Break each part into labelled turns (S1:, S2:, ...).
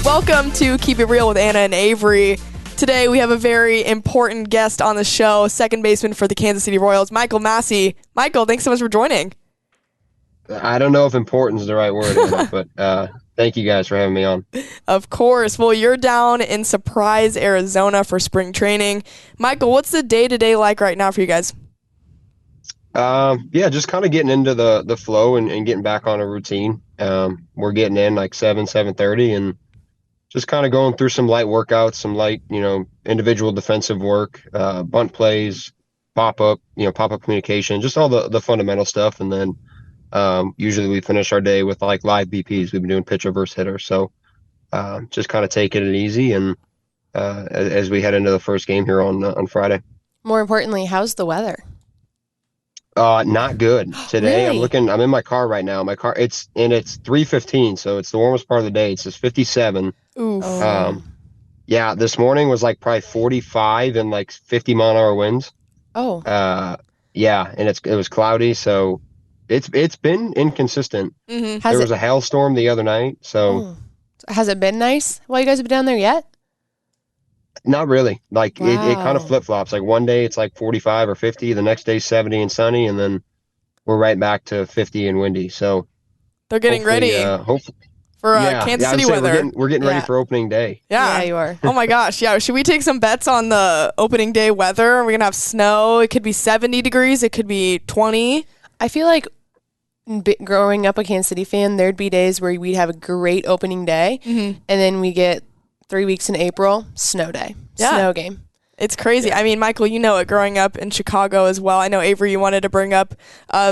S1: Welcome to Keep It Real with Ana and Avarie. Today we have a very important guest on the show, second baseman for the Kansas City Royals, Michael Massey. Michael, thanks so much for joining.
S2: I don't know if important is the right word, Anna, but thank you guys for having me on.
S1: Of course. Well, you're down in Surprise, Arizona for spring training. Michael, what's the day-to-day like right now for you guys?
S2: Just kind of getting into the flow and getting back on a routine. We're getting in like 7:30 and just kind of going through some light workouts, some light, individual defensive work, bunt plays, pop-up communication, just all the fundamental stuff. And then usually we finish our day with like live BPs. We've been doing pitcher versus hitter. So just kind of taking it easy and as we head into the first game here on Friday.
S3: More importantly, how's the weather?
S2: Not good today.
S3: Really?
S2: I'm in my car right now. My car, it's 3:15, so it's the warmest part of the day. It's just 57.
S1: Oof.
S2: Yeah, this morning was like probably 45 and like 50-mile-an-hour winds.
S3: Oh.
S2: Yeah, and it was cloudy, so it's been inconsistent.
S1: Mm-hmm.
S2: There was a hailstorm the other night, so
S3: Has it been nice while you guys have been down there yet?
S2: not really. Like it kind of
S3: Wow.
S2: flip-flops. Like one day it's like 45 or 50, the next day 70 and sunny, and then we're right back to 50 and windy. So
S1: They're getting ready
S2: hopefully.
S1: for
S2: Yeah,
S1: Kansas
S2: I would
S1: City
S2: say
S1: weather.
S2: we're getting ready
S3: Yeah.
S2: for opening day.
S1: Yeah.
S3: You are.
S1: Oh my gosh. Yeah. Should we take some bets on the opening day weather? We're going to have snow. It could be 70 degrees. It could be 20.
S3: I feel like growing up a Kansas City fan, there'd be days where we'd have a great opening day,
S1: Mm-hmm.
S3: and then we get 3 weeks in April, snow day,
S1: Yeah.
S3: snow game.
S1: It's crazy. I mean, Michael, you know it growing up in Chicago as well. I know, Avery, you wanted to bring up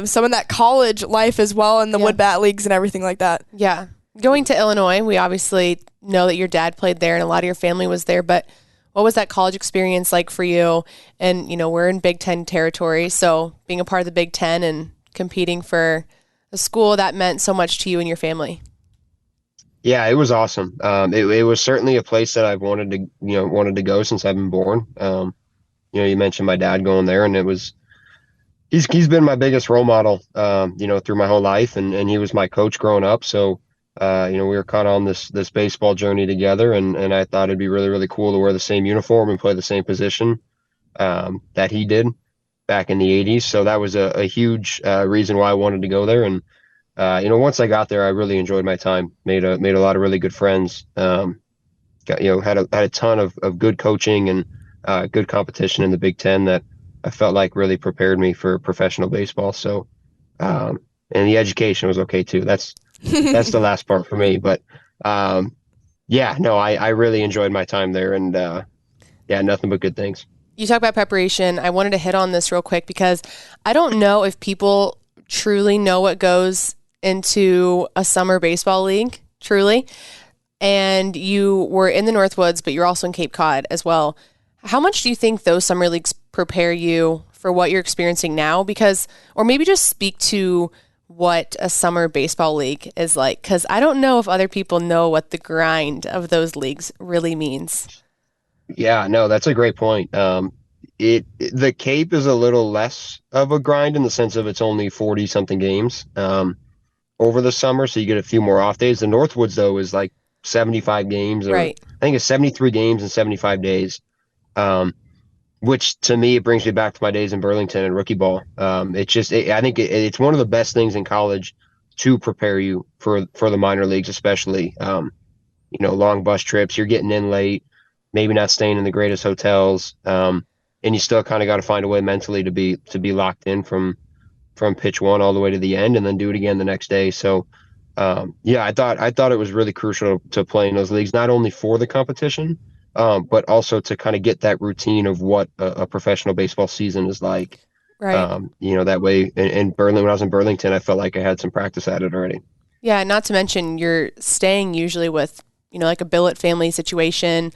S1: some of that college life as well and the
S3: Yeah.
S1: wood bat leagues and everything like that.
S3: Yeah. Going to Illinois, we obviously know that your dad played there and a lot of your family was there, but what was that college experience like for you? And, we're in Big Ten territory, so being a part of the Big Ten and competing for a school that meant so much to you and your family.
S2: Yeah, it was awesome. It was certainly a place that I've wanted to go since I've been born. You mentioned my dad going there, and he's been my biggest role model, through my whole life, and he was my coach growing up. So, we were kind of on this baseball journey together, and I thought it'd be really, really cool to wear the same uniform and play the same position that he did back in the 80s. So that was a huge reason why I wanted to go there. And once I got there, I really enjoyed my time. Made a lot of really good friends. Had a ton of good coaching and good competition in the Big Ten that I felt like really prepared me for professional baseball. So, and the education was okay too. That's the last part for me. But I really enjoyed my time there, and nothing but good things.
S3: You talk about preparation. I wanted to hit on this real quick because I don't know if people truly know what goes into a summer baseball league, truly. And you were in the Northwoods, but you're also in Cape Cod as well. How much do you think those summer leagues prepare you for what you're experiencing now? Or maybe just speak to what a summer baseball league is like, because I don't know if other people know what the grind of those leagues really means.
S2: Yeah, no, that's a great point. The Cape is a little less of a grind in the sense of it's only 40 something games over the summer, so you get a few more off days. The Northwoods though is like 75 games, or
S3: Right.
S2: I think it's 73 games in 75 days. Which to me, it brings me back to my days in Burlington and rookie ball. I think it's one of the best things in college to prepare you for the minor leagues, especially. Long bus trips, you're getting in late, maybe not staying in the greatest hotels, and you still kind of got to find a way mentally to be locked in from pitch one all the way to the end, and then do it again the next day. So, I thought it was really crucial to play in those leagues, not only for the competition, but also to kind of get that routine of what a professional baseball season is like.
S3: Right.
S2: That way in Berlin, when I was in Burlington, I felt like I had some practice at it already.
S3: Yeah, not to mention you're staying usually with, like a billet family situation.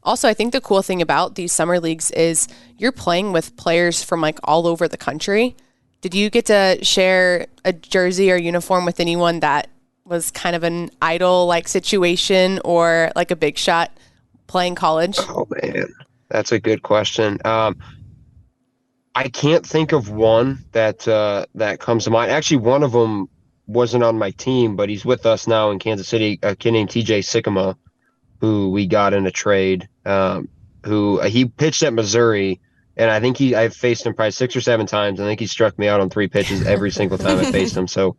S3: Also, I think the cool thing about these summer leagues is you're playing with players from like all over the country. Did you get to share a jersey or uniform with anyone that was kind of an idol like situation or like a big shot playing college?
S2: Oh man, that's a good question. I can't think of one that comes to mind. Actually, one of them wasn't on my team, but he's with us now in Kansas City. A kid named TJ Sycamore, who we got in a trade. Who he pitched at Missouri, and I think I've faced him probably 6 or 7 times. I think he struck me out on 3 pitches every single time I faced him. So,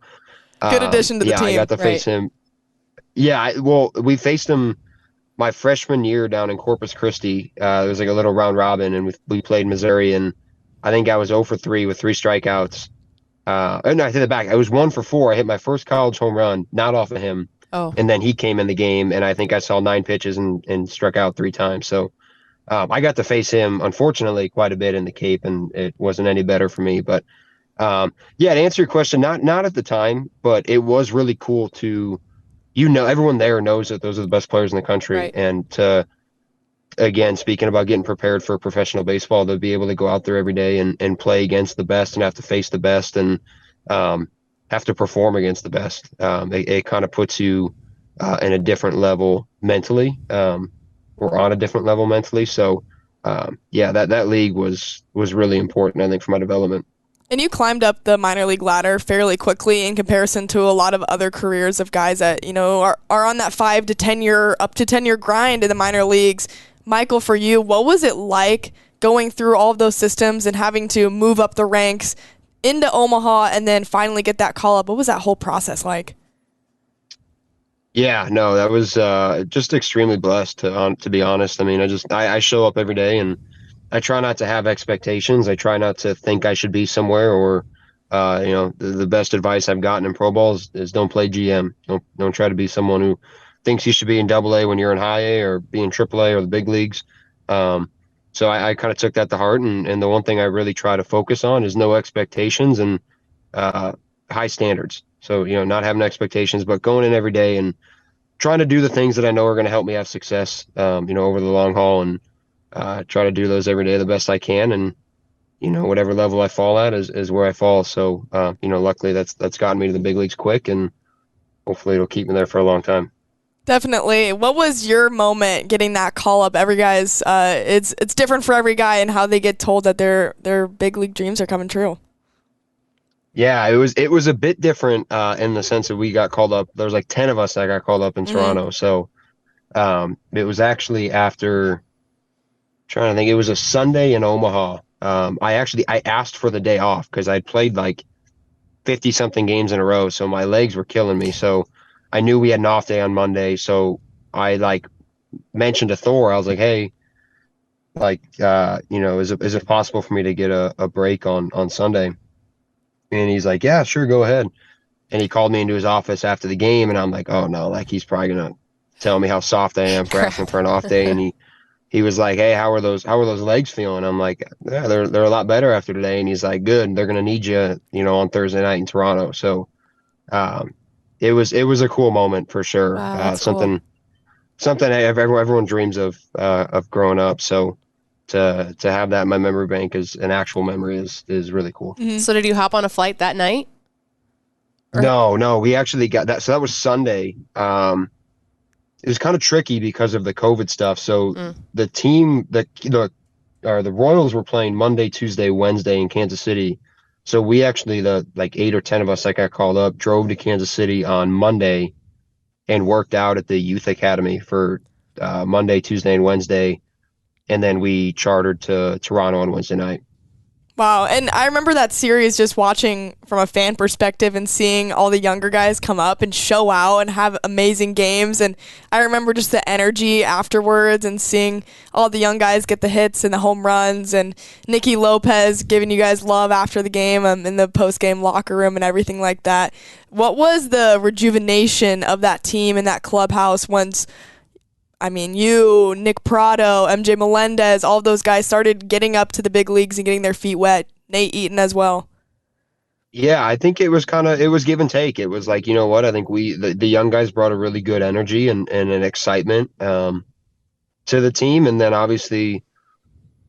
S1: Good addition to the
S2: yeah,
S1: team.
S2: I got to face him. Yeah, well, we faced him my freshman year down in Corpus Christi. There was like a little round robin, and we played Missouri, and I think I was 0 for 3 with 3 strikeouts. No, I take it back. I was 1 for 4. I hit my first college home run, not off of him.
S3: Oh.
S2: And then he came in the game, and I think I saw 9 pitches and struck out 3 times. So I got to face him, unfortunately, quite a bit in the Cape, and it wasn't any better for me. But yeah, to answer your question, not at the time, but it was really cool to, everyone there knows that those are the best players in the country.
S3: Right.
S2: And to, again, speaking about getting prepared for professional baseball, to be able to go out there every day and play against the best and have to face the best and have to perform against the best. It kind of puts you in a different level mentally, or on a different level mentally. So yeah, that league was really important, I think, for my development.
S1: And you climbed up the minor league ladder fairly quickly in comparison to a lot of other careers of guys that, are on that 5 to 10 year, up to 10 year grind in the minor leagues. Michael, for you, what was it like going through all of those systems and having to move up the ranks into Omaha and then finally get that call up? What was that whole process like?
S2: Yeah, no, that was just extremely blessed, to be honest. I mean, I show up every day, and I try not to have expectations. I try not to think I should be somewhere, or the best advice I've gotten in pro ball is don't play GM. Don't try to be someone who thinks you should be in AA when you're in high A, or be in AAA or the big leagues. So I kind of took that to heart, and the one thing I really try to focus on is no expectations and high standards. So, not having expectations, but going in every day and trying to do the things that I know are going to help me have success, over the long haul, and try to do those every day the best I can. And, whatever level I fall at is where I fall. So, luckily that's gotten me to the big leagues quick, and hopefully it'll keep me there for a long time.
S1: Definitely. What was your moment getting that call up? Every guy's, it's different for every guy and how they get told that their big league dreams are coming true.
S2: Yeah, it was a bit different in the sense that we got called up. There was like 10 of us that got called up in Toronto. So it was actually after, trying to think, it was a Sunday in Omaha. I asked for the day off because I'd played like 50 something games in a row, so my legs were killing me. So I knew we had an off day on Monday, so I mentioned to Thor, I was like, hey, is it possible for me to get a break on Sunday? And he's like, yeah, sure, go ahead. And he called me into his office after the game, and I'm like, oh no, he's probably gonna tell me how soft I am for asking for an off day. And he was like, hey, how are those legs feeling? I'm like, yeah, they're a lot better after today. And he's like, good, they're gonna need you, on Thursday night in Toronto. So it was a cool moment for sure.
S3: Wow,
S2: something everyone dreams of growing up. So to have that in my memory bank as an actual memory is really cool.
S3: Mm-hmm. So did you hop on a flight that night?
S2: No, we actually got that. So that was Sunday. It was kind of tricky because of the COVID stuff. So the team, the Royals were playing Monday, Tuesday, Wednesday in Kansas City. So we actually, the 8 or 10 of us that got called up, drove to Kansas City on Monday and worked out at the youth academy for Monday, Tuesday, and Wednesday. And then we chartered to Toronto on Wednesday night.
S1: Wow. And I remember that series, just watching from a fan perspective and seeing all the younger guys come up and show out and have amazing games. And I remember just the energy afterwards and seeing all the young guys get the hits and the home runs, and Nicky Lopez giving you guys love after the game in the post-game locker room and everything like that. What was the rejuvenation of that team and that clubhouse once, you, Nick Prado, MJ Melendez, all of those guys started getting up to the big leagues and getting their feet wet? Nate Eaton as well.
S2: Yeah, I think it was give and take. It was like, I think the young guys brought a really good energy and an excitement to the team. And then obviously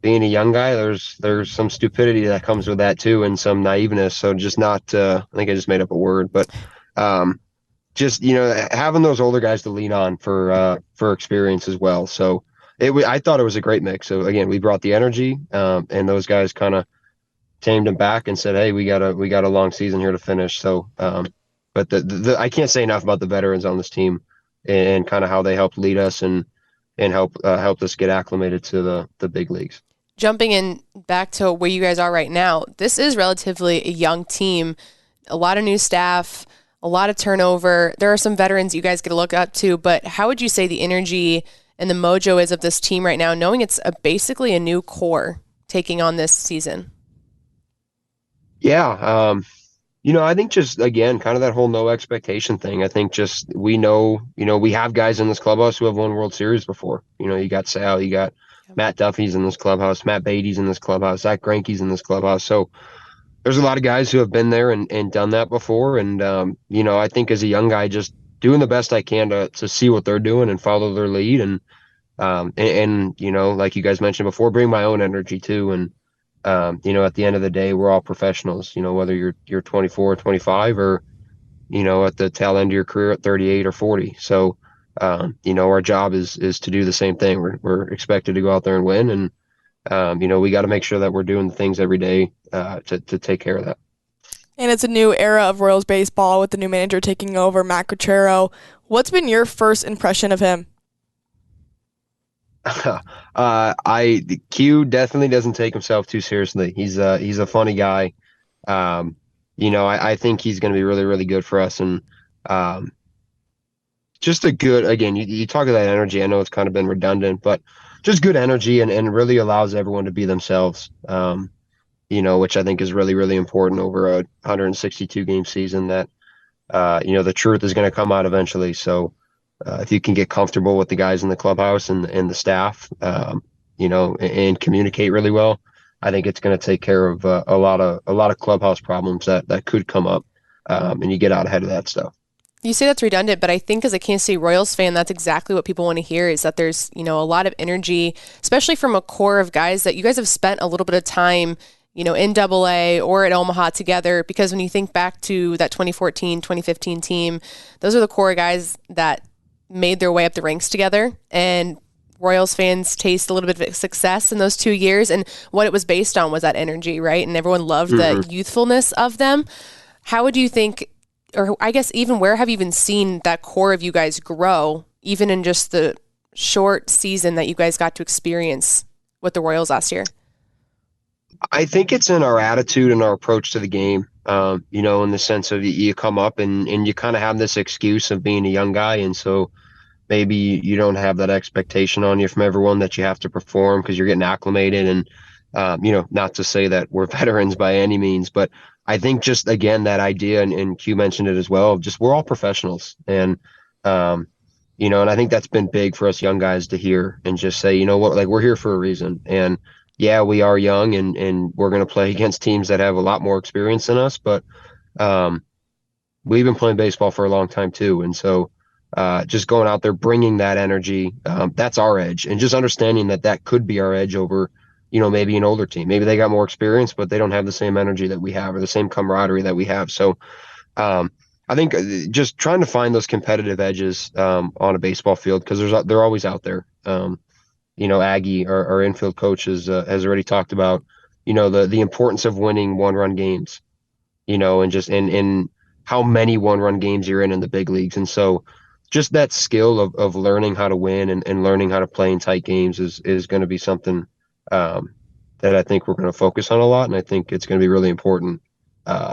S2: being a young guy, there's some stupidity that comes with that too, and some naiveness. So just not, I think I just made up a word, but just, having those older guys to lean on for experience as well. So I thought it was a great mix. So again, we brought the energy, and those guys kind of tamed him back and said, "Hey, we got a long season here to finish." So, but I can't say enough about the veterans on this team and kind of how they helped lead us and helped us get acclimated to the big leagues.
S3: Jumping in back to where you guys are right now, this is relatively a young team, a lot of new staff, a lot of turnover. There are some veterans you guys get to look up to, but how would you say the energy and the mojo is of this team right now, knowing it's basically a new core taking on this season?
S2: Yeah, I think just again, kind of that whole no expectation thing. I think just we know, we have guys in this clubhouse who have won World Series before. You got Sal, you got Matt Duffy's in this clubhouse, Matt Beatty's in this clubhouse, Zach Greinke's in this clubhouse. So there's a lot of guys who have been there and done that before. And I think as a young guy, just doing the best I can to see what they're doing and follow their lead and like you guys mentioned before, bring my own energy too. And at the end of the day, we're all professionals, whether you're 24 or 25 or, at the tail end of your career at 38 or 40. So, our job is to do the same thing. We're expected to go out there and win. And, we got to make sure that we're doing the things every day to take care of that.
S1: And it's a new era of Royals baseball with the new manager taking over, Matt Quatraro. What's been your first impression of him?
S2: Q definitely doesn't take himself too seriously. He's a funny guy. I think he's going to be really, really good for us. And just a good, again, you talk of that energy. I know it's kind of been redundant, but just good energy and really allows everyone to be themselves. Which I think is really, really important over a 162 game season that, the truth is going to come out eventually. So, if you can get comfortable with the guys in the clubhouse and the staff, and communicate really well, I think it's going to take care of a lot of clubhouse problems that could come up, and you get out ahead of that stuff.
S3: You say that's redundant, but I think as a Kansas City Royals fan, that's exactly what people want to hear, is that there's, a lot of energy, especially from a core of guys that you guys have spent a little bit of time, in AA or at Omaha together. Because when you think back to that 2014, 2015 team, those are the core guys that made their way up the ranks together, and Royals fans taste a little bit of success in those 2 years. And what it was based on was that energy, right? And everyone loved the youthfulness of them. How would you think, or I guess even where have you even seen that core of you guys grow, even in just the short season that you guys got to experience with the Royals last year?
S2: I think it's in our attitude and our approach to the game. In the sense of you come up and you kind of have this excuse of being a young guy. And so maybe you don't have that expectation on you from everyone that you have to perform because you're getting acclimated. And, not to say that we're veterans by any means, but I think just, again, that idea, and Q mentioned it as well, just we're all professionals. And, and I think that's been big for us young guys to hear and just say, like, we're here for a reason. And yeah, we are young and we're going to play against teams that have a lot more experience than us, but we've been playing baseball for a long time too. And so just going out there, bringing that energy, that's our edge. And just understanding that could be our edge over, maybe an older team. Maybe they got more experience, but they don't have the same energy that we have or the same camaraderie that we have. So I think just trying to find those competitive edges on a baseball field, because they're always out there. Aggie, our infield coach, has already talked about, the importance of winning one-run games, and just in how many one-run games you're in the big leagues. And so just that skill of learning how to win and learning how to play in tight games is going to be something that I think we're going to focus on a lot. And I think it's going to be really important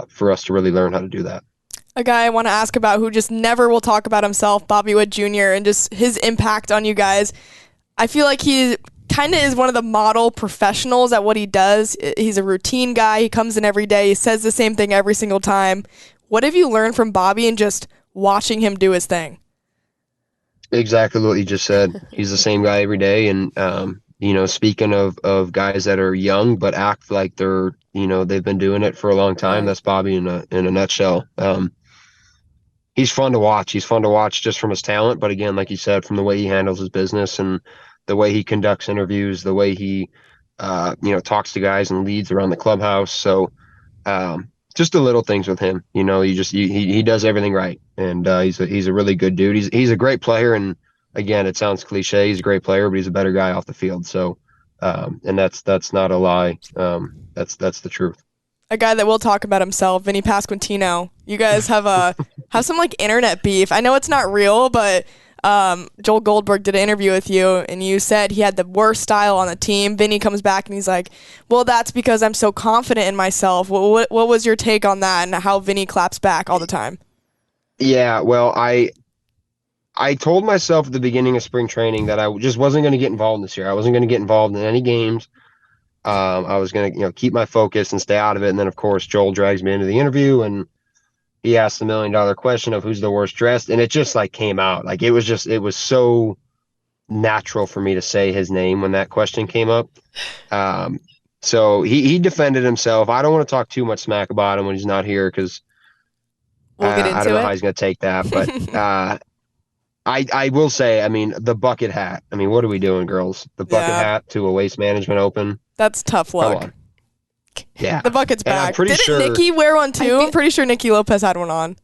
S2: for us to really learn how to do that.
S1: A guy I want to ask about who just never will talk about himself, Bobby Witt Jr., and just his impact on you guys. I feel like he kind of is one of the model professionals at what he does. He's a routine guy. He comes in every day. He says the same thing every single time. What have you learned from Bobby and just watching him do his thing?
S2: Exactly what you just said. He's the same guy every day. And, speaking of guys that are young but act like they're, they've been doing it for a long time, that's Bobby in a nutshell. He's fun to watch. He's fun to watch just from his talent. But again, like you said, from the way he handles his business and the way he conducts interviews, the way he, talks to guys and leads around the clubhouse. So just the little things with him, he does everything right. And he's a really good dude. He's a great player. And again, it sounds cliche. He's a great player, but he's a better guy off the field. So, and that's not a lie. That's the truth.
S1: a guy that will talk about himself, Vinny Pasquantino. You guys have some like internet beef. I know it's not real, but Joel Goldberg did an interview with you, and you said he had the worst style on the team. Vinny comes back and he's like, "Well, that's because I'm so confident in myself." What was your take on that, and how Vinny claps back all the time?
S2: Yeah, well, I told myself at the beginning of spring training that I just wasn't going to get involved this year. I wasn't going to get involved in any games. I was going to, keep my focus and stay out of it. And then, of course, Joel drags me into the interview, and he asked the $1 million question of who's the worst dressed, and it just like came out. Like it was so natural for me to say his name when that question came up. So he defended himself. I don't want to talk too much smack about him when he's not here because
S3: we'll get into
S2: I don't know
S3: it.
S2: how he's going to take that, but I will say, I mean, the bucket hat. I mean, what are we doing, girls? The bucket hat to a Waste Management Open.
S1: That's tough luck.
S2: Come on. Yeah.
S1: The bucket's back.
S2: I'm pretty
S1: Didn't
S2: sure
S1: Nikki wear one too? I'm pretty sure Nikki Lopez had one on.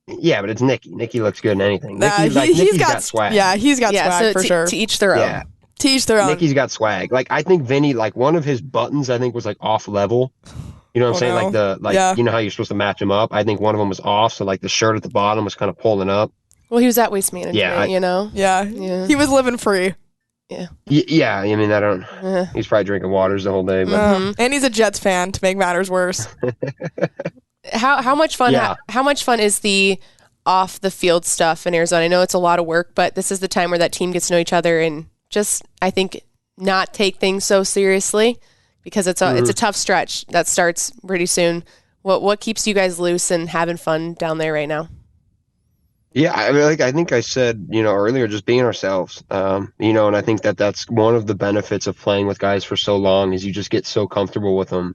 S2: Yeah, but it's Nikki. Nikki looks good in anything.
S1: He's
S2: got swag.
S1: Yeah, he's got swag
S3: so
S1: for sure.
S3: To each their own.
S2: Yeah.
S1: To each their own.
S2: Nikki's got swag. Like I think Vinny, like one of his buttons, I think was like off level. You know what I'm saying?
S1: No.
S2: Like you know how you're supposed to match them up. I think one of them was off, so like the shirt at the bottom was kind of pulling up.
S3: Well, he was at Waste Management,
S1: Yeah. He was living free.
S3: Yeah.
S2: Yeah, I mean, I don't. He's probably drinking waters the whole day, but
S1: and he's a Jets fan to make matters worse.
S3: How much fun? How much fun is the off the field stuff in Arizona? I know it's a lot of work, but this is the time where that team gets to know each other and just, I think, not take things so seriously because it's a tough stretch that starts pretty soon. What keeps you guys loose and having fun down there right now?
S2: Yeah, I mean, I think I said, earlier, just being ourselves, and I think that's one of the benefits of playing with guys for so long is you just get so comfortable with them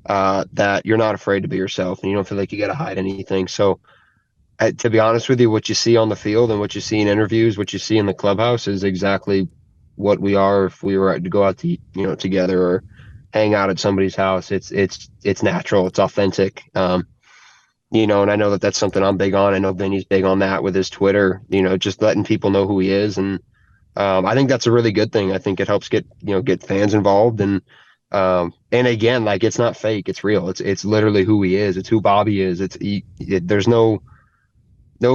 S2: that you're not afraid to be yourself and you don't feel like you got to hide anything. So to be honest with you, what you see on the field and what you see in interviews, what you see in the clubhouse is exactly what we are if we were to go out to eat, together or hang out at somebody's house. It's natural. It's authentic. And I know that's something I'm big on. I know Vinny's big on that with his Twitter, just letting people know who he is. And I think that's a really good thing. I think it helps get fans involved. And again, like it's not fake, it's real. It's literally who he is. It's who Bobby is. There's no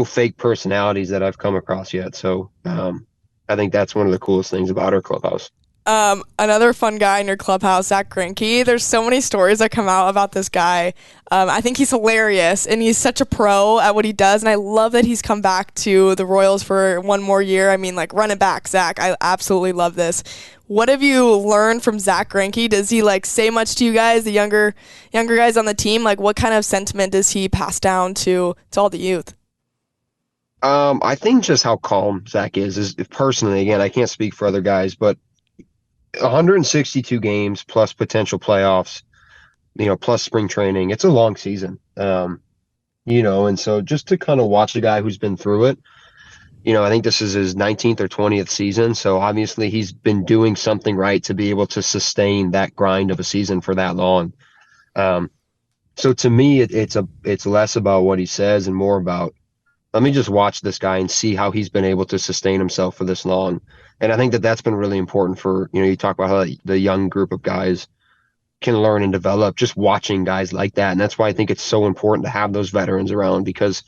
S2: fake personalities that I've come across yet. So I think that's one of the coolest things about our clubhouse.
S1: Another fun guy in your clubhouse, Zach Greinke. There's so many stories that come out about this guy. I think he's hilarious, and he's such a pro at what he does, and I love that he's come back to the Royals for one more year. I mean, like, run it back, Zach. I absolutely love this. What have you learned from Zach Greinke? Does he, say much to you guys, the younger guys on the team? Like, what kind of sentiment does he pass down to all the youth?
S2: I think just how calm Zach is personally, again, I can't speak for other guys, but 162 games plus potential playoffs, plus spring training. It's a long season, and so just to kind of watch a guy who's been through it, I think this is his 19th or 20th season. So obviously he's been doing something right to be able to sustain that grind of a season for that long. So to me, it's less about what he says and more about, let me just watch this guy and see how he's been able to sustain himself for this long. And I think that's been really important for, you talk about how the young group of guys can learn and develop, just watching guys like that. And that's why I think it's so important to have those veterans around because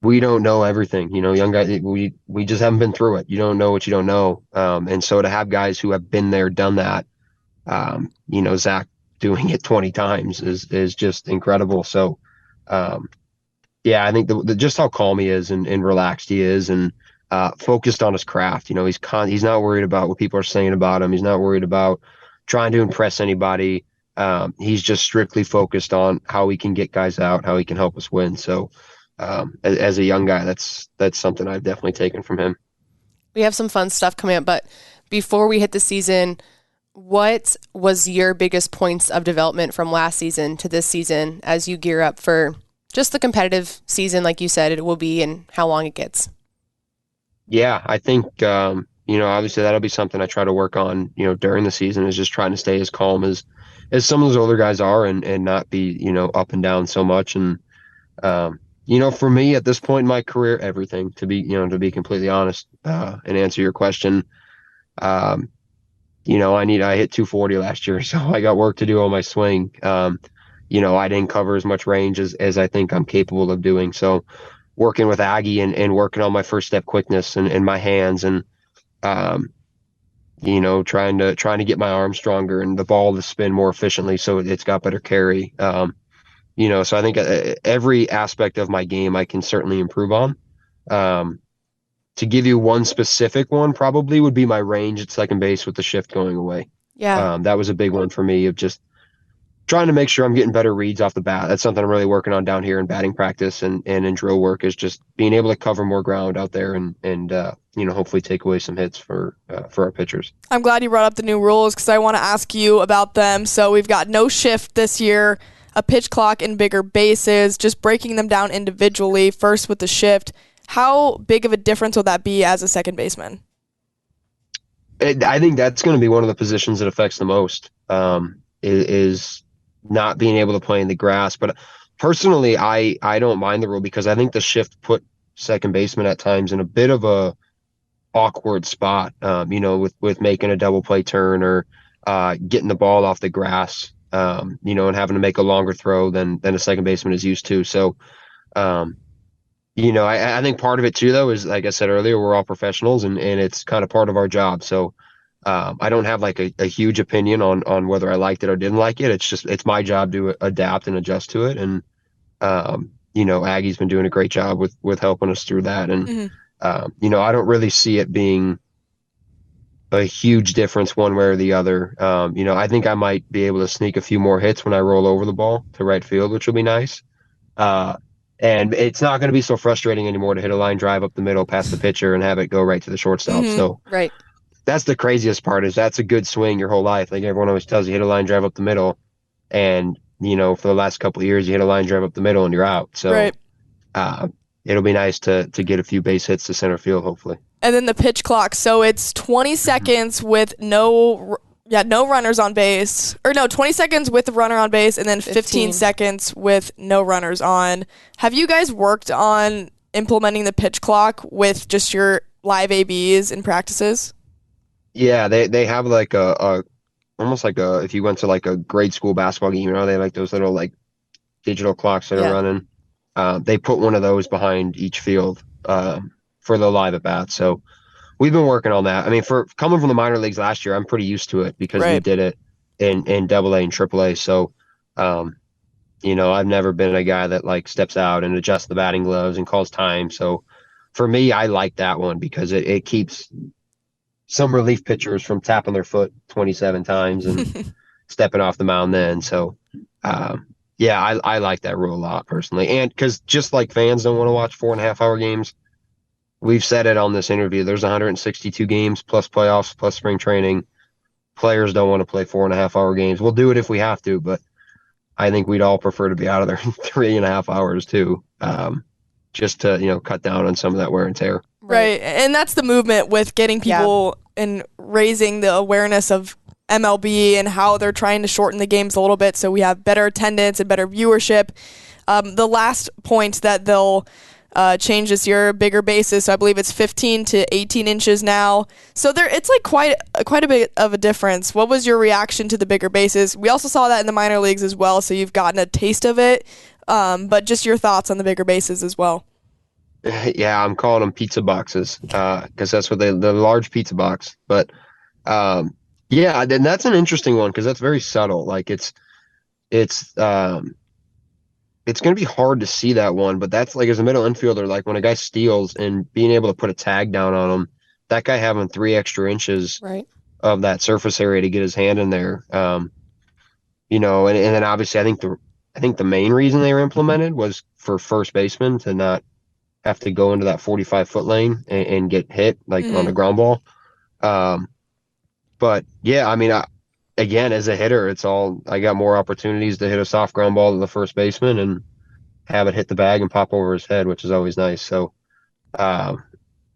S2: we don't know everything, young guys, we just haven't been through it. You don't know what you don't know. And so to have guys who have been there, done that, Zach doing it 20 times is just incredible. So, yeah, I think just how calm he is and relaxed he is and focused on his craft. He's not worried about what people are saying about him. He's not worried about trying to impress anybody. He's just strictly focused on how he can get guys out, how he can help us win. So as a young guy, that's something I've definitely taken from him.
S3: We have some fun stuff coming up, but before we hit the season, what was your biggest points of development from last season to this season as you gear up for just the competitive season, like you said, it will be and how long it gets?
S2: Yeah, I think, obviously that'll be something I try to work on, during the season is just trying to stay as calm as some of those older guys are and not be, up and down so much. And, for me at this point in my career, everything to be completely honest, and answer your question. I hit 240 last year, so I got work to do on my swing. I didn't cover as much range as I think I'm capable of doing. So working with Aggie and working on my first step quickness and my hands and, trying to get my arm stronger and the ball to spin more efficiently so it's got better carry. So I think every aspect of my game I can certainly improve on. To give you one specific one, probably would be my range at second base with the shift going away.
S3: Yeah.
S2: That was a big one for me of just trying to make sure I'm getting better reads off the bat. That's something I'm really working on down here in batting practice and in drill work is just being able to cover more ground out there and hopefully take away some hits for our pitchers.
S1: I'm glad you brought up the new rules because I want to ask you about them. So we've got no shift this year, a pitch clock and bigger bases, just breaking them down individually, first with the shift. How big of a difference will that be as a second baseman?
S2: I think that's going to be one of the positions that affects the most, is not being able to play in the grass. But personally, I don't mind the rule because I think the shift put second baseman at times in a bit of a awkward spot, with making a double play turn or getting the ball off the grass, and having to make a longer throw than a second baseman is used to. So, I think part of it too, though, is like I said earlier, we're all professionals and it's kind of part of our job. So I don't have like a huge opinion on whether I liked it or didn't like it. It's my job to adapt and adjust to it. And, Aggie's been doing a great job with helping us through that. And, I don't really see it being a huge difference one way or the other. I think I might be able to sneak a few more hits when I roll over the ball to right field, which will be nice. And it's not going to be so frustrating anymore to hit a line drive up the middle past the pitcher and have it go right to the shortstop. So
S3: right.
S2: That's the craziest part is that's a good swing your whole life. Like everyone always tells you, hit a line drive up the middle. And, for the last couple of years, you hit a line drive up the middle and you're out. So it'll be nice to get a few base hits to center field, hopefully.
S1: And then the pitch clock. So it's 20 seconds with no runners on base. Or no, 20 seconds with the runner on base and then 15 seconds with no runners on. Have you guys worked on implementing the pitch clock with just your live ABs and practices?
S2: Yeah, they have like almost like if you went to like a grade school basketball game, they have like those little like digital clocks that are running. They put one of those behind each field for the live at bat. So we've been working on that. I mean, for coming from the minor leagues last year, I'm pretty used to it because we did it in Double A and Triple A. So, I've never been a guy that like steps out and adjusts the batting gloves and calls time. So for me, I like that one because it keeps some relief pitchers from tapping their foot 27 times and stepping off the mound then. So, I like that rule a lot personally. And because just like fans don't want to watch 4.5 hour games, we've said it on this interview. There's 162 games plus playoffs plus spring training. Players don't want to play 4.5 hour games. We'll do it if we have to, but I think we'd all prefer to be out of there in 3.5 hours too, just to cut down on some of that wear and tear.
S1: Right, and that's the movement with getting people and raising the awareness of MLB and how they're trying to shorten the games a little bit so we have better attendance and better viewership. The last point that they'll change this year, bigger bases. So I believe it's 15 to 18 inches now. So it's like quite a bit of a difference. What was your reaction to the bigger bases? We also saw that in the minor leagues as well, so you've gotten a taste of it. But just your thoughts on the bigger bases as well.
S2: Yeah, I'm calling them pizza boxes because that's what the large pizza box. But then that's an interesting one because that's very subtle. Like it's going to be hard to see that one, but that's like as a middle infielder, like when a guy steals and being able to put a tag down on him, that guy having 3 extra inches of that surface area to get his hand in there. And then obviously I think the main reason they were implemented was for first baseman to not have to go into that 45-foot lane and get hit on a ground ball. But yeah, I mean, again, as a hitter, I got more opportunities to hit a soft ground ball to the first baseman and have it hit the bag and pop over his head, which is always nice. So, that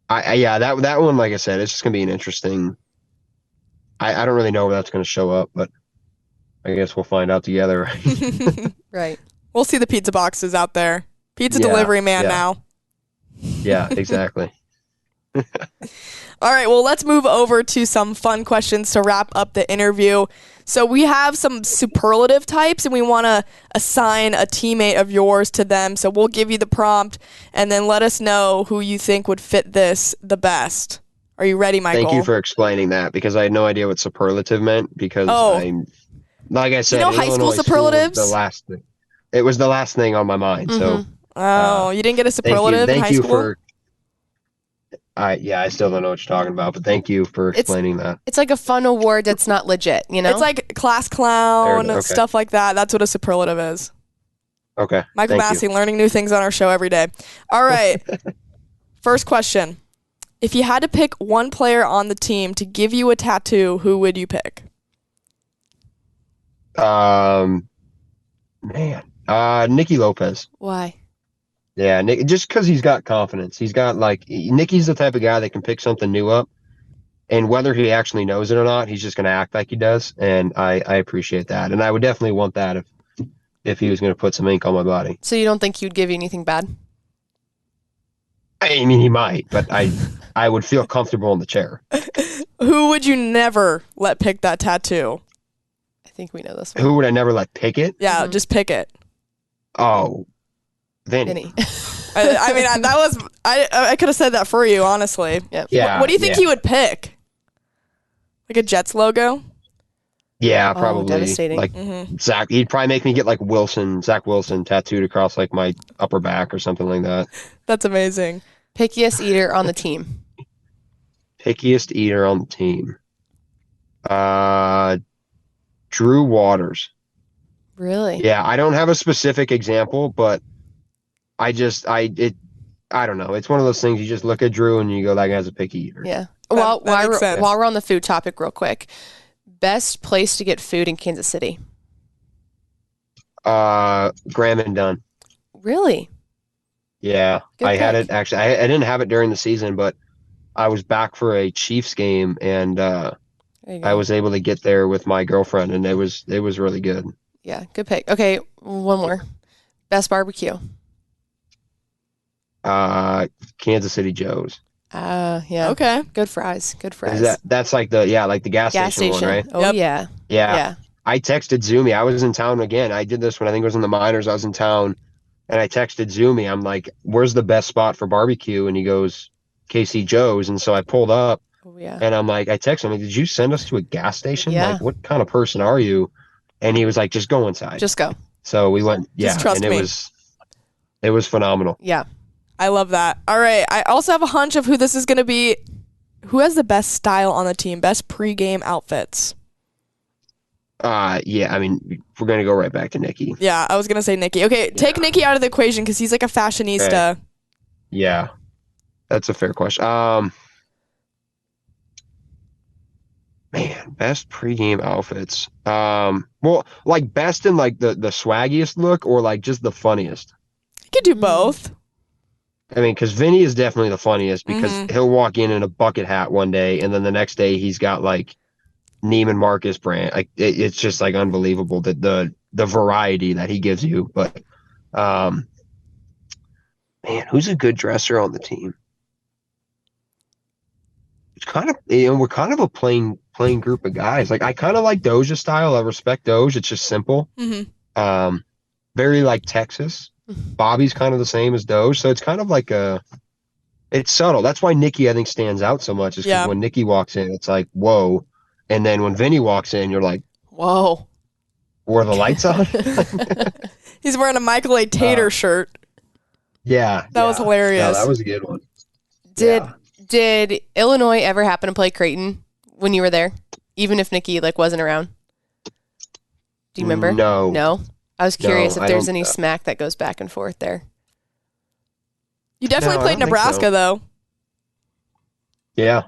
S2: one, like I said, it's just gonna be an interesting. I don't really know where that's gonna show up, but I guess we'll find out together.
S3: Right.
S1: We'll see the pizza boxes out there. Pizza delivery man now.
S2: Yeah, exactly.
S1: All right, well, let's move over to some fun questions to wrap up the interview. So we have some superlative types, and we want to assign a teammate of yours to them. So we'll give you the prompt, and then let us know who you think would fit this the best. Are you ready, Michael?
S2: Thank you for explaining that, because I had no idea what superlative meant, because like I said,
S1: high school
S2: Illinois
S1: superlatives?
S2: Was the last thing. It was the last thing on my mind. So
S1: you didn't get a superlative in high school?
S2: I still don't know what you're talking about, but thank you for explaining that.
S3: It's like a fun award that's not legit, you know?
S1: It's like class clown,
S2: Okay.
S1: stuff like that. That's what a superlative is.
S2: Okay.
S1: Michael Massey, learning new things on our show every day. All right. First question. If you had to pick one player on the team to give you a tattoo, who would you pick?
S2: Nicky Lopez.
S3: Why?
S2: Yeah, Nick, just because he's got confidence. He's got Nicky's the type of guy that can pick something new up, and whether he actually knows it or not, he's just going to act like he does, and I appreciate that. And I would definitely want that if he was going to put some ink on my body.
S3: So you don't think he would give you anything bad?
S2: I mean, he might, but I would feel comfortable in the chair.
S1: Who would you never let pick that tattoo?
S3: I think we know this one.
S2: Who would I never let pick it?
S1: Yeah, just pick it.
S2: Oh, Vinny.
S1: I could have said that for you, honestly.
S3: Yep.
S2: Yeah.
S1: What do you think he would pick? Like a Jets logo?
S2: Yeah, probably.
S3: Devastating.
S2: Like Zach, he'd probably make me get like Zach Wilson tattooed across like my upper back or something like that.
S1: That's amazing.
S3: Pickiest eater on the team.
S2: Pickiest eater on the team. Drew Waters.
S3: Really?
S2: Yeah, I don't have a specific example, but I don't know. It's one of those things you just look at Drew and you go, that guy's a picky eater.
S3: Yeah.
S1: That makes sense.
S3: While we're on the food topic real quick, best place to get food in Kansas City?
S2: Graham and Dunn.
S3: Really?
S2: Yeah.
S3: Good
S2: had
S3: pick.
S2: it actually. I didn't have it during the season, but I was back for a Chiefs game and
S3: There you go.
S2: I was able to get there with my girlfriend and it was really good.
S3: Yeah, good pick. Okay, one more. Best barbecue?
S2: Kansas City Joe's.
S3: Yeah.
S1: Okay.
S3: Good fries.
S2: That's like the gas station one, right?
S3: Oh,
S1: Yep.
S3: yeah.
S2: Yeah. I texted Zumi. I was in town again. I did this when I think it was in the minors. I was in town and I texted Zumi. I'm like, where's the best spot for barbecue? And he goes, KC Joe's. And so I pulled up
S3: Oh, yeah.
S2: and I'm like, I texted him, like, did you send us to a gas station?
S3: Yeah.
S2: Like, what kind of person are you? And he was like, just go inside.
S3: Just go.
S2: So we went,
S1: Just trust
S2: and
S1: me.
S2: it was phenomenal.
S3: Yeah.
S1: I love that. All right. I also have a hunch of who this is going to be. Who has the best style on the team? Best pregame outfits?
S2: Yeah, I mean, we're going to go right back to Nikki.
S1: Yeah, I was going to say Nikki. Okay, take Nikki out of the equation because he's like a fashionista.
S2: Okay. Yeah, that's a fair question. Man, best pregame outfits. Well, like best in like the swaggiest look or like just the funniest?
S1: You could do both.
S2: I mean, because Vinny is definitely the funniest because he'll walk in a bucket hat one day and then the next day he's got like Neiman Marcus brand. Like it's just like unbelievable that the variety that he gives you. But man, who's a good dresser on the team? It's kind of we're kind of a plain group of guys. Like I kind of like Doja's style. I respect Doja. It's just simple. Very like Texas. Bobby's kind of the same as Doge, so it's kind of like it's subtle. That's why Nikki I think stands out so much. Is because when Nikki walks in, it's like whoa, and then when Vinny walks in, you're like
S3: whoa,
S2: were the lights on?
S1: He's wearing a Michael A. Tater shirt.
S2: Yeah,
S1: that was hilarious.
S2: Yeah, that was a good one.
S3: Did Illinois ever happen to play Creighton when you were there, even if Nikki like wasn't around? Do you remember?
S2: No.
S3: I was curious if there's any
S2: so.
S3: smack that goes back and forth there.
S1: You definitely
S2: No, I
S1: played
S2: don't think
S1: Nebraska,
S2: so.
S1: though.
S3: Yeah.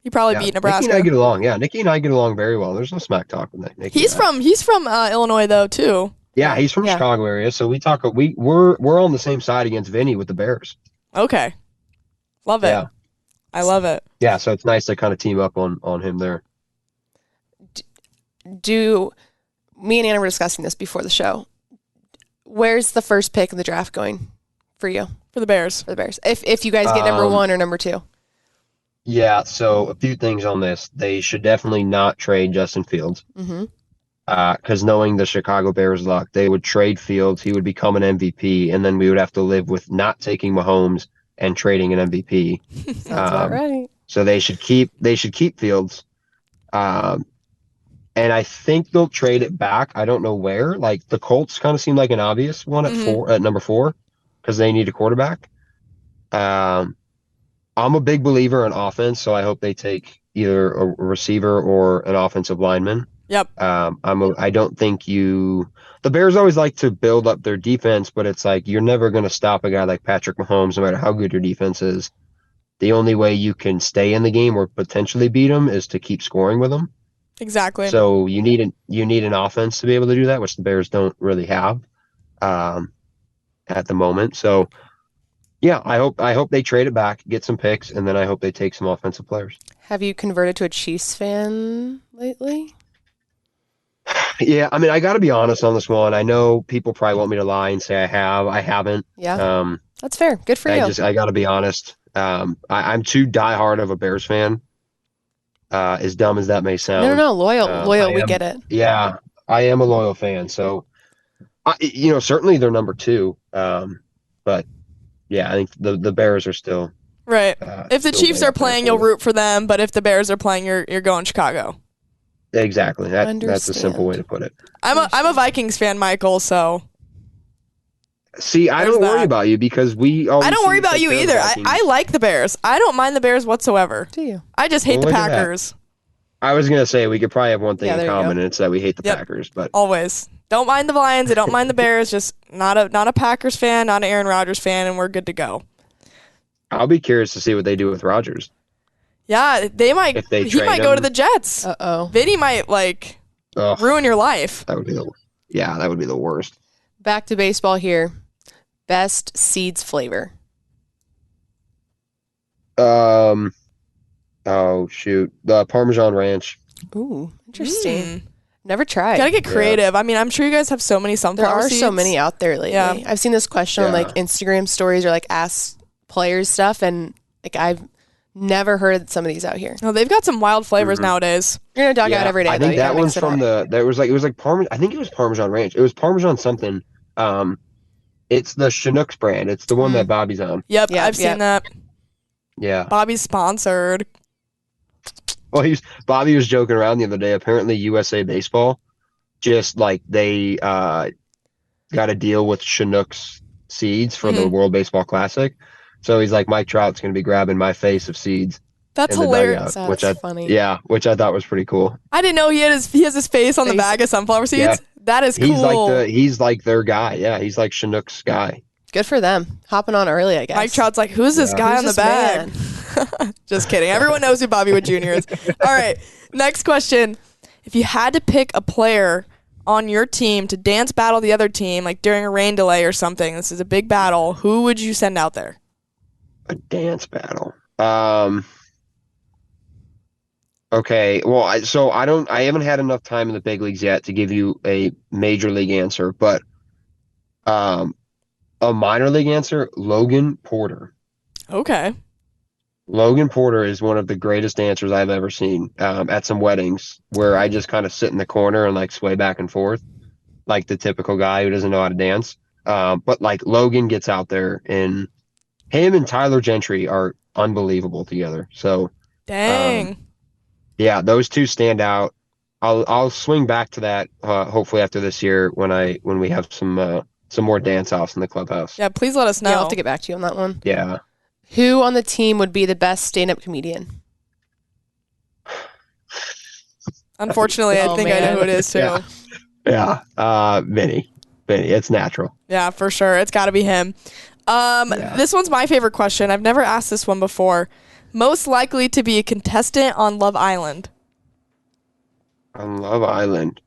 S1: You probably beat Nebraska.
S2: Nikki and I get along. Yeah, Nikki and I get along very well. There's no smack talk with that. Nikki
S1: He's from Illinois, though, too.
S2: Yeah, he's from Chicago area, so we talk. We're on the same side against Vinny with the Bears.
S1: Okay, love it.
S2: Yeah.
S1: I love it.
S2: Yeah, so it's nice to kind of team up on him there.
S3: Me and Anna were discussing this before the show. Where's the first pick in the draft going for you?
S1: For the Bears.
S3: For the Bears. If you guys get number 1 or number 2.
S2: Yeah, so a few things on this. They should definitely not trade Justin Fields.
S3: Mm-hmm.
S2: Because knowing the Chicago Bears luck, they would trade Fields, he would become an MVP, and then we would have to live with not taking Mahomes and trading an MVP.
S3: Sounds about right.
S2: So they should keep Fields. Um, and I think they'll trade it back. I don't know where. Like the Colts kind of seem like an obvious one at number 4, because they need a quarterback. Um, I'm a big believer in offense, so I hope they take either a receiver or an offensive lineman.
S1: Yep.
S2: I don't think the Bears always like to build up their defense, but it's like you're never going to stop a guy like Patrick Mahomes, no matter how good your defense is. The only way you can stay in the game or potentially beat him is to keep scoring with him.
S1: Exactly.
S2: So you need an offense to be able to do that, which the Bears don't really have at the moment. So yeah, I hope they trade it back, get some picks, and then I hope they take some offensive players.
S3: Have you converted to a Chiefs fan lately?
S2: Yeah, I mean, I got to be honest on this one. I know people probably want me to lie and say I have. I haven't.
S3: Yeah, that's fair. Good for you.
S2: I got to be honest. I'm too diehard of a Bears fan. As dumb as that may sound.
S3: No. Loyal. We get it.
S2: Yeah, I am a loyal fan. So, certainly they're number 2. But yeah, I think the Bears are still
S1: right. If the Chiefs are playing, you'll root for them. But if the Bears are playing, you're going Chicago.
S2: Exactly. That's a simple way to put it.
S1: I'm a Vikings fan, Michael. So.
S2: See, I don't worry about you because I
S1: don't worry about you either. I like the Bears. I don't mind the Bears whatsoever.
S3: Do you?
S1: I just hate the Packers.
S2: I was going to say we could probably have one thing in common, and it's that we hate the Packers. But
S1: always. Don't mind the Lions. I don't mind the Bears. Just not a Packers fan, not an Aaron Rodgers fan, and we're good to go.
S2: I'll be curious to see what they do with Rodgers.
S1: Yeah, he might go to the Jets.
S3: Uh-oh.
S1: Vinny might ruin your life.
S2: That would be the worst.
S3: Back to baseball here. Best seeds flavor.
S2: Oh shoot, the Parmesan Ranch.
S3: Ooh, interesting. Never tried.
S1: Gotta get creative. I mean, I'm sure you guys have so many sunflower seeds.
S3: There are so many out there lately. Yeah. I've seen this question on Instagram stories or Ask Players stuff, and I've never heard some of these out here.
S1: Oh, they've got some wild flavors nowadays.
S3: You're gonna dog out every day.
S2: I think that one's from it was Parmesan. I think it was Parmesan Ranch. It was Parmesan something. It's the Chinook's brand. It's the one that Bobby's on.
S1: Yep, I've seen that.
S2: Yeah.
S1: Bobby's sponsored.
S2: Well, Bobby was joking around the other day. Apparently, USA Baseball just they got a deal with Chinook's seeds for the World Baseball Classic. So he's like, Mike Trout's going to be grabbing my face of seeds.
S1: That's hilarious.
S3: That's funny.
S2: Yeah, which I thought was pretty cool.
S1: I didn't know he has his face on the bag of sunflower seeds. Yeah. That is cool.
S2: He's like their guy. Yeah, he's like Chinook's guy.
S3: Good for them. Hopping on early, I guess.
S1: Mike Trout's like, who's this guy on the bag? Just kidding. Everyone knows who Bobby Wood Jr. is. All right, next question. If you had to pick a player on your team to dance battle the other team, during a rain delay or something, this is a big battle, who would you send out there?
S2: A dance battle. Okay, well, I haven't had enough time in the big leagues yet to give you a major league answer, but a minor league answer, Logan Porter.
S1: Okay.
S2: Logan Porter is one of the greatest dancers I've ever seen at some weddings where I just kind of sit in the corner and sway back and forth like the typical guy who doesn't know how to dance. But Logan gets out there, and him and Tyler Gentry are unbelievable together. So
S1: dang.
S2: Yeah, those two stand out. I'll swing back to that hopefully after this year when we have some more dance offs in the clubhouse.
S1: Yeah, please let us know.
S3: Yeah, I'll have to get back to you on that one.
S2: Yeah.
S3: Who on the team would be the best stand-up comedian?
S1: Unfortunately, I think I know who it is too.
S2: Yeah. Vinny. It's natural.
S1: Yeah, for sure. It's got to be him. This one's my favorite question. I've never asked this one before. Most likely to be a contestant on Love Island.
S2: On Love Island,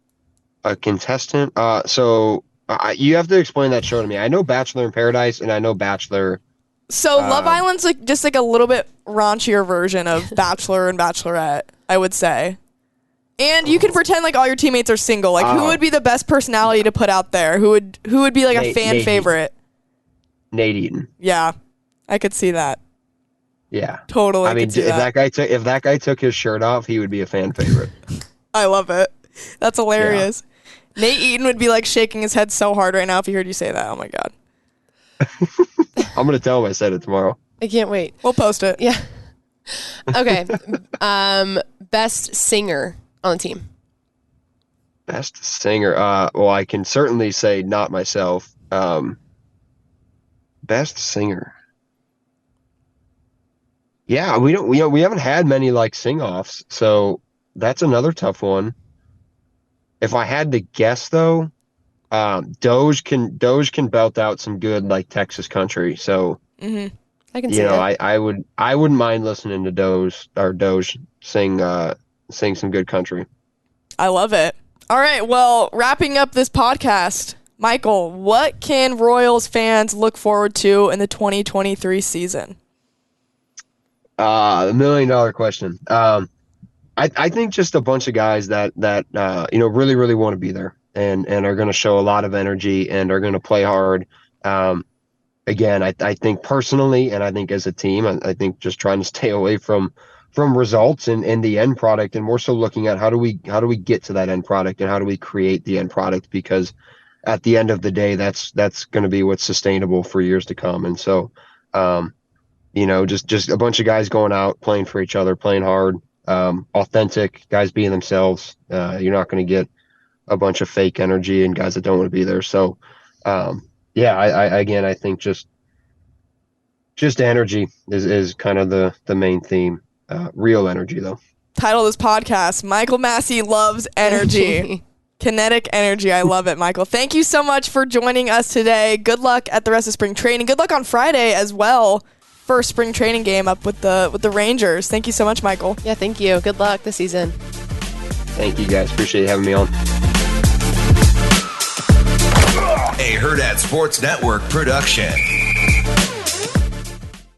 S2: a contestant. So you have to explain that show to me. I know Bachelor in Paradise, and I know Bachelor.
S1: So Love Island's just a little bit raunchier version of Bachelor and Bachelorette, I would say. And you can pretend all your teammates are single. Who would be the best personality to put out there? Who would be a fan favorite?
S2: Nate Eaton.
S1: Yeah, I could see that.
S2: Yeah.
S1: Totally.
S2: I mean,
S1: could see
S2: if that guy took his shirt off, he would be a fan favorite.
S1: I love it. That's hilarious. Yeah. Nate Eaton would be like shaking his head so hard right now if he heard you say that. Oh my God.
S2: I'm going to tell him I said it tomorrow.
S3: I can't wait.
S1: We'll post it.
S3: Yeah. Okay. Best singer on the team.
S2: Best singer. Well, I can certainly say not myself. Best singer. Yeah, we haven't had many like sing-offs, so that's another tough one. If I had to guess though, Doge can belt out some good like Texas country. So
S3: I can see that.
S2: I wouldn't mind listening to Doge sing some good country.
S1: I love it. All right, well, wrapping up this podcast, Michael, what can Royals fans look forward to in the 2023 season?
S2: The $1 million question. I think just a bunch of guys that really, really want to be there and are going to show a lot of energy and are going to play hard. Again, I think personally, and I think as a team, I think just trying to stay away from results and the end product, and more so looking at how do we get to that end product and how do we create the end product, because at the end of the day, that's going to be what's sustainable for years to come. And so, just a bunch of guys going out, playing for each other, playing hard, authentic guys being themselves. You're not going to get a bunch of fake energy and guys that don't want to be there. So, I think just energy is kind of the main theme. Real energy, though.
S1: Title of this podcast, Michael Massey loves energy. Kinetic energy. I love it, Michael. Thank you so much for joining us today. Good luck at the rest of spring training. Good luck on Friday as well. First spring training game up with the Rangers. Thank you so much, Michael.
S3: Yeah, thank you. Good luck this season.
S2: Thank you, guys. Appreciate you having me on.
S4: A Hurrdat Sports Network production.